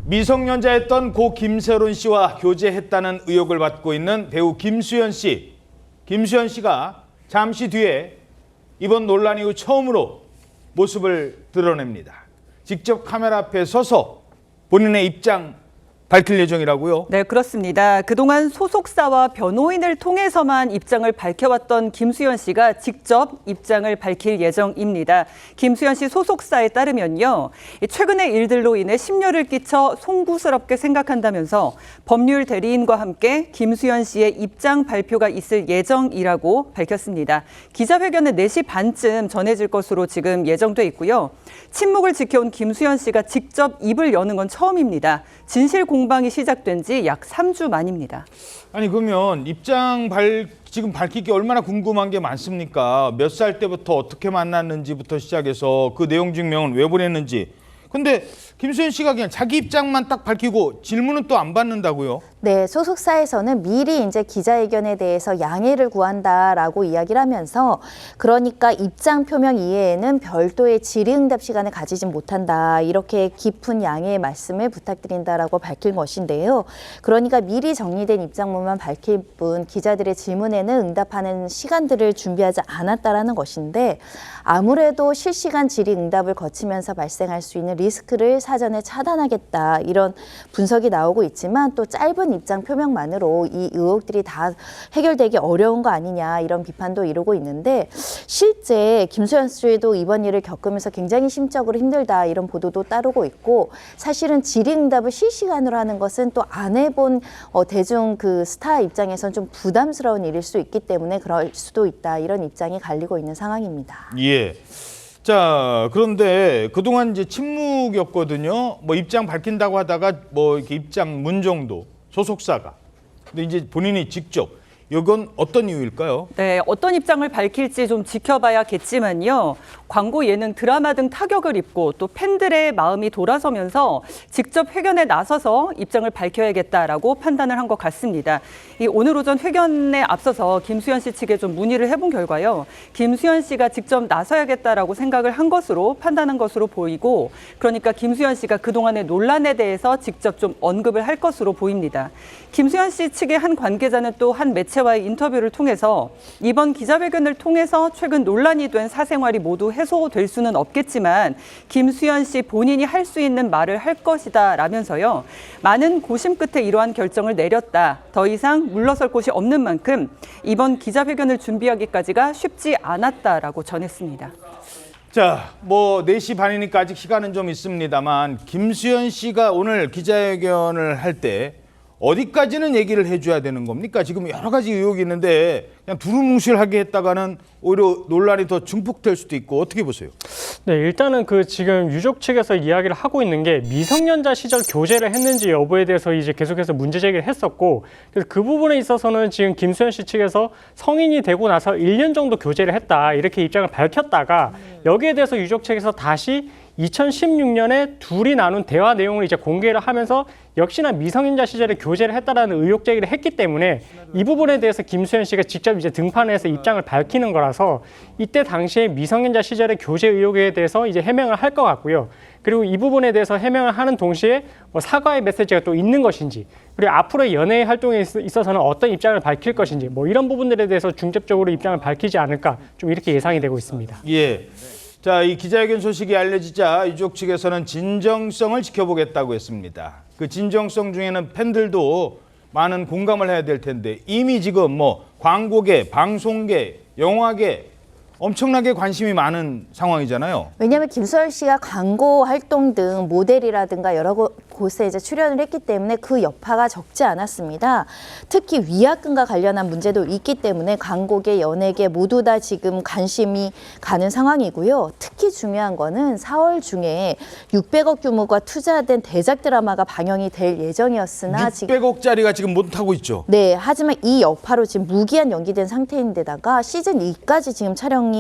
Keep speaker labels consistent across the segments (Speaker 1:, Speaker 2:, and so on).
Speaker 1: 미성년자였던 고 김세론 씨와 교제했다는 의혹을 받고 있는 배우 김수현 씨. 김수현 씨가 잠시 뒤에 이번 논란 이후 처음으로 모습을 드러냅니다. 직접 카메라 앞에 서서 본인의 입장 밝힐 예정이라고요?
Speaker 2: 네, 그렇습니다. 그동안 소속사와 변호인을 통해서만 입장을 밝혀왔던 김수현 씨가 직접 입장을 밝힐 예정입니다. 김수현 씨 소속사에 따르면요. 최근의 일들로 인해 심려를 끼쳐 송구스럽게 생각한다면서 법률 대리인과 함께 김수현 씨의 입장 발표가 있을 예정이라고 밝혔습니다. 기자회견은 4시 반쯤 전해질 것으로 지금 예정돼 있고요. 침묵을 지켜온 김수현 씨가 직접 입을 여는 건 처음입니다. 진실 공방이 시작된 지 약 3주 만입니다.
Speaker 1: 아니 그러면 지금 밝힐 게 얼마나 궁금한 게 많습니까? 몇 살 때부터 어떻게 만났는지부터 시작해서 그 내용 증명은 왜 보냈는지. 근데 김수현 씨가 그냥 자기 입장만 딱 밝히고 질문은 또 안 받는다고요?
Speaker 3: 네, 소속사에서는 미리 이제 기자회견에 대해서 양해를 구한다라고 이야기를 하면서 그러니까 입장 표명 이외에는 별도의 질의응답 시간을 가지진 못한다. 이렇게 깊은 양해의 말씀을 부탁드린다라고 밝힌 것인데요. 그러니까 미리 정리된 입장문만 밝힐 뿐 기자들의 질문에는 응답하는 시간들을 준비하지 않았다라는 것인데 아무래도 실시간 질의응답을 거치면서 발생할 수 있는 리스크를 사전에 차단하겠다. 이런 분석이 나오고 있지만 또 짧은 입장 표명만으로 이 의혹들이 다 해결되기 어려운 거 아니냐 이런 비판도 이루고 있는데 실제 김수현 씨도 이번 일을 겪으면서 굉장히 심적으로 힘들다 이런 보도도 따르고 있고 사실은 질의응답을 실시간으로 하는 것은 또 안 해본 대중 그 스타 입장에서는 좀 부담스러운 일일 수 있기 때문에 그럴 수도 있다 이런 입장이 갈리고 있는 상황입니다.
Speaker 1: 예. 자, 그런데 그동안 이제 침묵이었거든요. 뭐 입장 밝힌다고 하다가 뭐 이렇게 입장문 정도 소속사가. 근데 이제 본인이 직접 이건 어떤 이유일까요?
Speaker 2: 네, 어떤 입장을 밝힐지 좀 지켜봐야겠지만요. 광고, 예능, 드라마 등 타격을 입고 또 팬들의 마음이 돌아서면서 직접 회견에 나서서 입장을 밝혀야겠다라고 판단을 한 것 같습니다. 오늘 오전 회견에 앞서서 김수현 씨 측에 좀 문의를 해본 결과요. 김수현 씨가 직접 나서야겠다라고 생각을 한 것으로 판단한 것으로 보이고 그러니까 김수현 씨가 그동안의 논란에 대해서 직접 좀 언급을 할 것으로 보입니다. 김수현 씨 측의 한 관계자는 또 한 매체와의 인터뷰를 통해서 이번 기자회견을 통해서 최근 논란이 된 사생활이 모두 해소될 수는 없겠지만 김수현 씨 본인이 할 수 있는 말을 할 것이다 라면서요. 많은 고심 끝에 이러한 결정을 내렸다. 더 이상 물러설 곳이 없는 만큼 이번 기자회견을 준비하기까지가 쉽지 않았다라고 전했습니다.
Speaker 1: 자, 뭐 4시 반이니까 아직 시간은 좀 있습니다만 김수현 씨가 오늘 기자회견을 할 때 어디까지는 얘기를 해줘야 되는 겁니까? 지금 여러 가지 의혹이 있는데 그냥 두루뭉실하게 했다가는 오히려 논란이 더 증폭될 수도 있고 어떻게 보세요?
Speaker 4: 네, 일단은 그 지금 유족 측에서 이야기를 하고 있는 게 미성년자 시절 교제를 했는지 여부에 대해서 이제 계속해서 문제 제기를 했었고 그래서 그 부분에 있어서는 지금 김수현 씨 측에서 성인이 되고 나서 1년 정도 교제를 했다 이렇게 입장을 밝혔다가 여기에 대해서 유족 측에서 다시 2016년에 둘이 나눈 대화 내용을 이제 공개를 하면서 역시나 미성년자 시절에 교제를 했다라는 의혹 제기를 했기 때문에 이 부분에 대해서 김수현 씨가 직접 이제 등판해서 입장을 밝히는 거라서 이때 당시에 미성년자 시절의 교제 의혹에 대해서 이제 해명을 할 것 같고요. 그리고 이 부분에 대해서 해명을 하는 동시에 뭐 사과의 메시지가 또 있는 것인지 그리고 앞으로의 연예 활동에 있어서는 어떤 입장을 밝힐 것인지 뭐 이런 부분들에 대해서 중점적으로 입장을 밝히지 않을까 좀 이렇게 예상이 되고 있습니다.
Speaker 1: 예. 자, 이 기자회견 소식이 알려지자 유족 측에서는 진정성을 지켜보겠다고 했습니다. 그 진정성 중에는 팬들도 많은 공감을 해야 될 텐데 이미 지금 뭐 광고계, 방송계, 영화계 엄청나게 관심이 많은 상황이잖아요.
Speaker 3: 왜냐하면 김수현 씨가 광고 활동 등 모델이라든가 여러 곳에 이제 출연을 했기 때문에 그 여파가 적지 않았습니다. 특히 위약금과 관련한 문제도 있기 때문에 광고계, 연예계 모두 다 지금 관심이 가는 상황이고요. 특히 중요한 거는 4월 중에 600억 규모가 투자된 대작 드라마가 방영이 될 예정이었으나
Speaker 1: 600억짜리가 지금 못 하고 있죠.
Speaker 3: 네, 하지만 이 여파로 지금 무기한 연기된 상태인데다가 시즌 2까지 지금 촬영이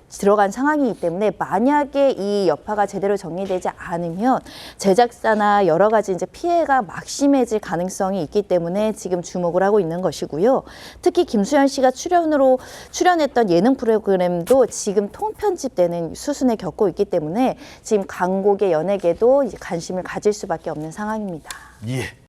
Speaker 3: 들어간 상황이기 때문에 만약에 이 여파가 제대로 정리되지 않으면 제작사나 여러 가지 이제 피해가 막심해질 가능성이 있기 때문에 지금 주목을 하고 있는 것이고요. 특히 김수현 씨가 출연했던 예능 프로그램도 지금 통편집되는 수순에 겪고 있기 때문에 지금 광고계 연예계도 이제 관심을 가질 수밖에 없는 상황입니다.
Speaker 1: 예.